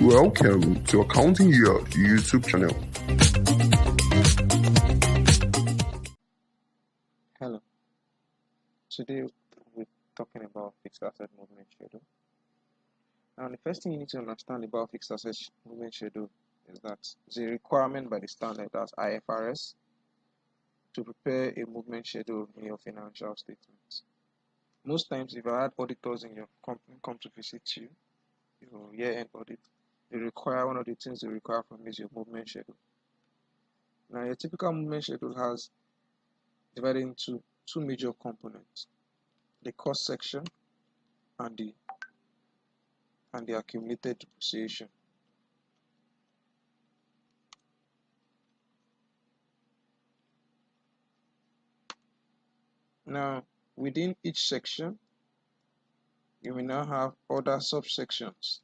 Welcome to Accounting Year YouTube channel. Hello. Today we're talking about fixed asset movement schedule. Now the first thing you need to understand about fixed asset movement schedule is that it's a requirement by the standard as IFRS to prepare a movement schedule in your financial statements. Most times if I had auditors in your company come to visit you, your year-end audit, they require one of the things they require from you is your movement schedule. Now your typical movement schedule has divided into two major components: the cost section and the accumulated depreciation. Now within each section you will now have other subsections.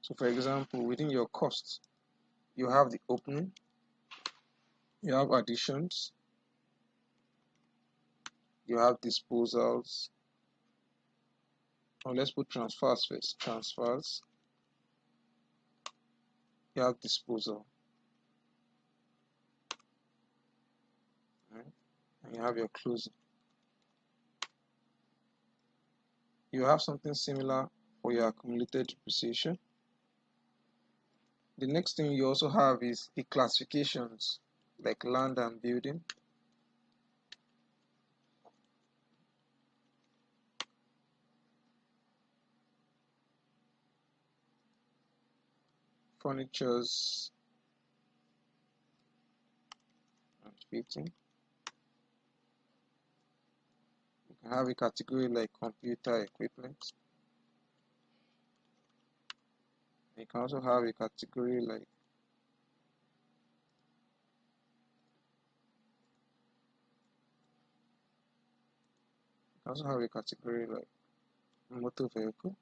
So for example, within your costs you have the opening, you have additions, you have disposals, or let's put transfers first. Transfers, you have disposal, right? And you have your closing. You have something similar for your accumulated depreciation. The next thing you also have is the classifications like land and building, furnitures and fitting. You can have a category like computer equipment. You can also have a category like motor vehicle.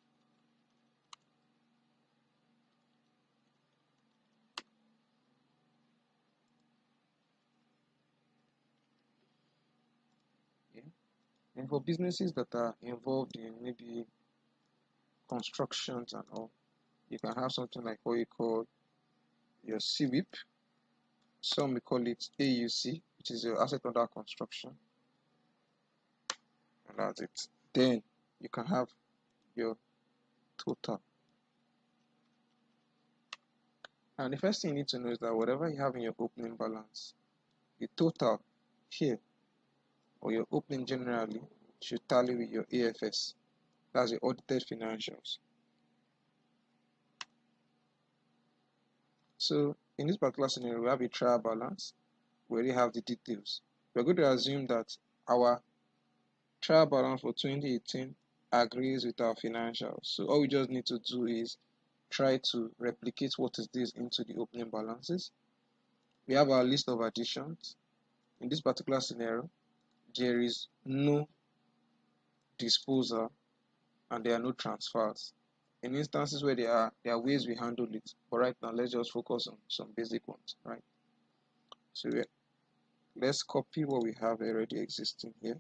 Yeah. And for businesses that are involved in maybe constructions and all, you can have something like what you call your CWIP. Some we call it AUC, which is your asset under construction, and that's it. Then you can have your total. And the first thing you need to know is that whatever you have in your opening balance, the total here, or your opening generally, should tally with your AFS. That's your audited financials. So in this particular scenario, we have a trial balance. We already have the details. We're going to assume that our trial balance for 2018 agrees with our financials. So all we just need to do is try to replicate what is this into the opening balances. We have our list of additions. In this particular scenario, there is no disposal and there are no transfers. In instances where there are ways we handle it, but right now let's just focus on some basic ones, right? So let's copy what we have already existing here.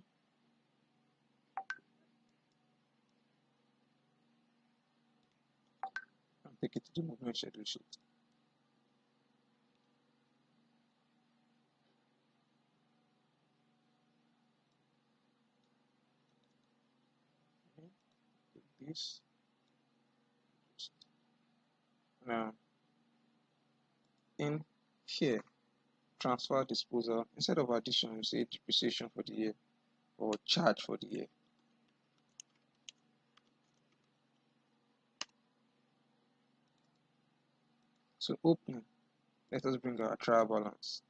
And take it to the movement schedule sheet. Take this. Now in here, transfer disposal, instead of addition you say depreciation for the year or charge for the year. So opening, let us bring our trial balance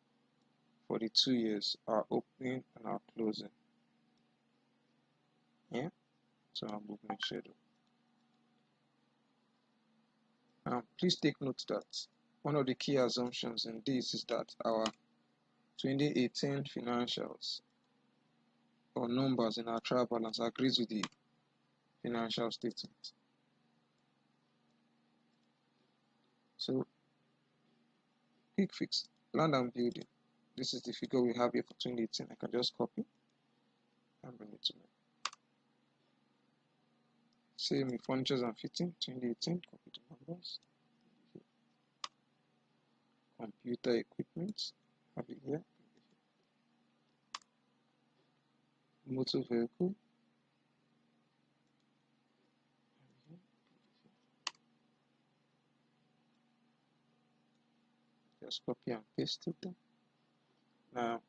for the 2 years, our opening and our closing. Yeah, so our movement schedule. Now please take note that one of the key assumptions in this is that our 2018 financials or numbers in our trial balance agrees with the financial statement. So quick fix, land and building. This is the figure we have here for 2018. I can just copy and bring it to me. Same with furnitures and fitting, 2018, copy to number. numbers. Computer equipment, have it here. Motor vehicle, just copy and paste it. Now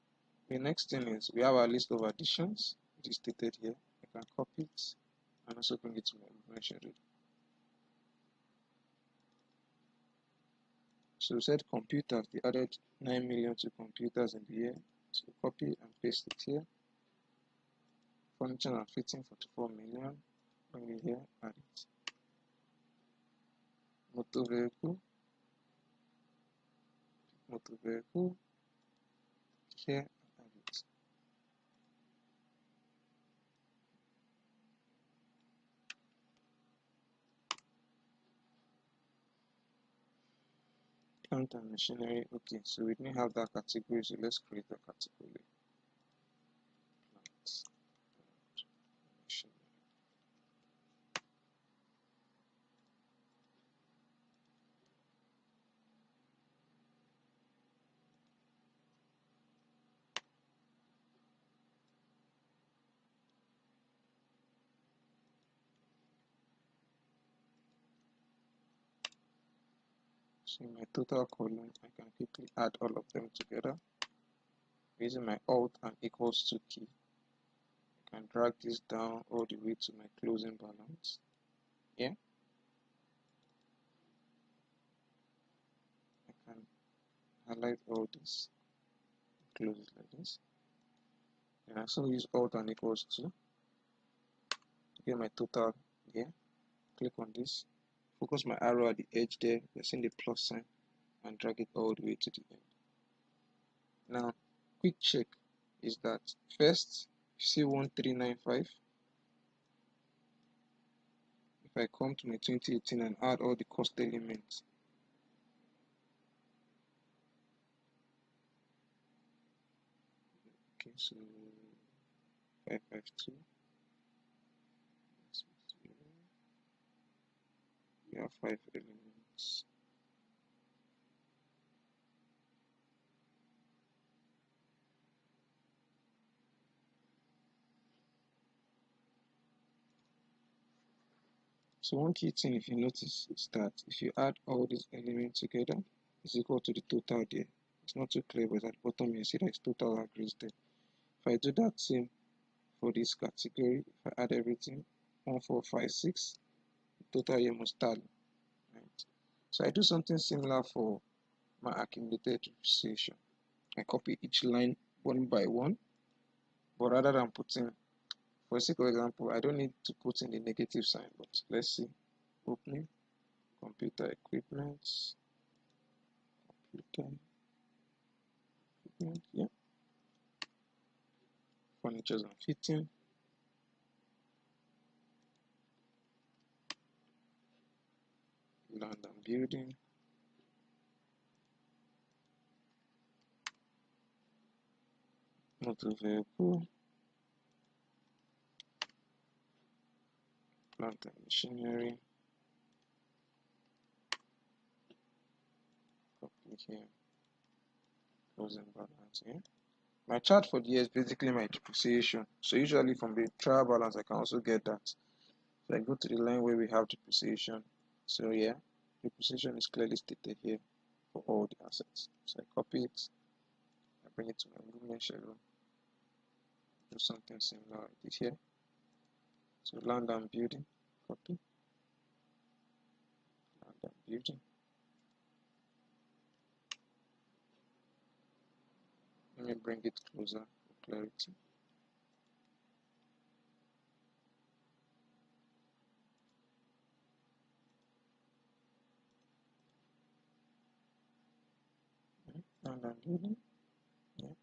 the next thing is we have our list of additions, which is stated here. I can copy it and also bring it to my movement schedule. So we said computers, they added 9 million to computers in the year. So copy and paste it here. Furniture and fitting, 44 million. Bring it here, add it. Motor vehicle, here, add it. Plant and machinery, okay, so we didn't have that category, so let's create a category. Plants and machinery. So in my total column, I can quickly add all of them together. Using my Alt and equals to key, I can drag this down all the way to my closing balance. Yeah. I can highlight all this, close it like this. And I also use Alt and equals to get my total here. Click on this, focus my arrow at the edge there, pressing the plus sign, and drag it all the way to the end. Now, quick check is that first, you see 1395. If I come to my 2018 and add all the cost elements, okay, so 552. We have 5 elements. So one key thing, if you notice, is that if you add all these elements together, it's equal to the total there. It's not too clear, but at the bottom you see that it's total agrees there. If I do that same for this category, if I add everything, 1456, the total here must tally. Right? So I do something similar for my accumulated depreciation. I copy each line one by one, but rather than putting, for sake of example, I don't need to put in the negative sign, but let's see. Opening, computer equipment, yeah. Furniture and fitting, land and building, motor vehicle, plant and machinery, copy here, closing balance here. My chart for the year is basically my depreciation. So usually from the trial balance, I can also get that. So I go to the line where we have depreciation. So yeah, depreciation is clearly stated here for all the assets. So I copy it, I bring it to my movement schedule, do something similar like this here. So land and building, copy, land and building. Let me bring it closer for clarity. Land and building. Yeah.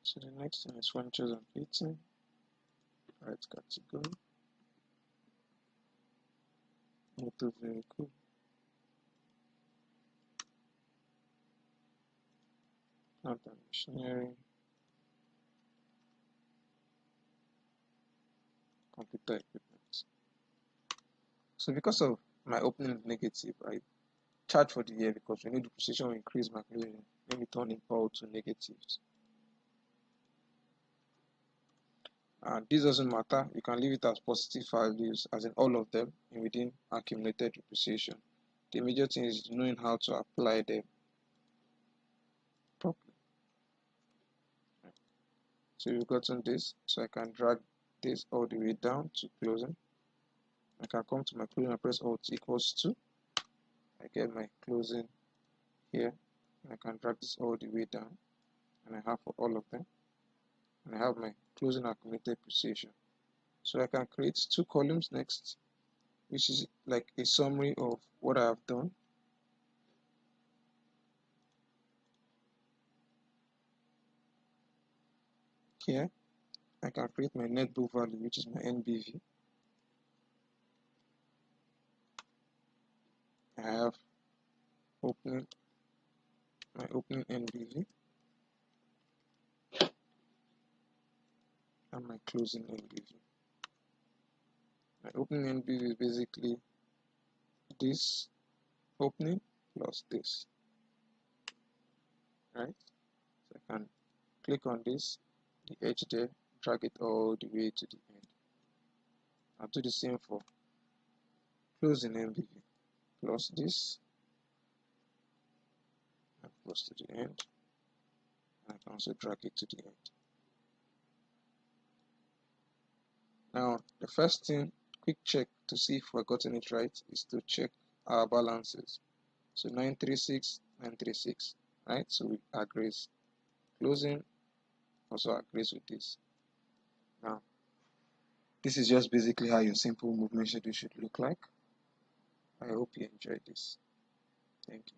So the next thing is furniture and fitting. Right category. Motor vehicle. Plant and machinery. Computer equipment. So because of my opening is negative, I charge for the year because we know depreciation will increase my closing. Let me turn it all to negatives. And this doesn't matter, you can leave it as positive values, as in all of them, and within accumulated depreciation. The major thing is knowing how to apply them properly. So you've gotten this, so I can drag this all the way down to closing. I can come to my closing and press Alt equals 2. I get my closing here, and I can drag this all the way down, and I have for all of them, and I have my closing accumulated depreciation. So I can create 2 columns next, which is like a summary of what I have done. Here I can create my net book value, which is my NBV. I have my opening NBV and my closing NBV. My opening NBV is basically this opening plus this, right? So I can click on this, the edge there, drag it all the way to the end. I'll do the same for closing NBV plus this, and close to the end. I can also drag it to the end. Now, the first thing, quick check to see if we're gotten it right, is to check our balances. So 936, 936, right? So we agrees. Closing also agrees with this. Now, this is just basically how your simple movement schedule should look like. I hope you enjoyed this. Thank you.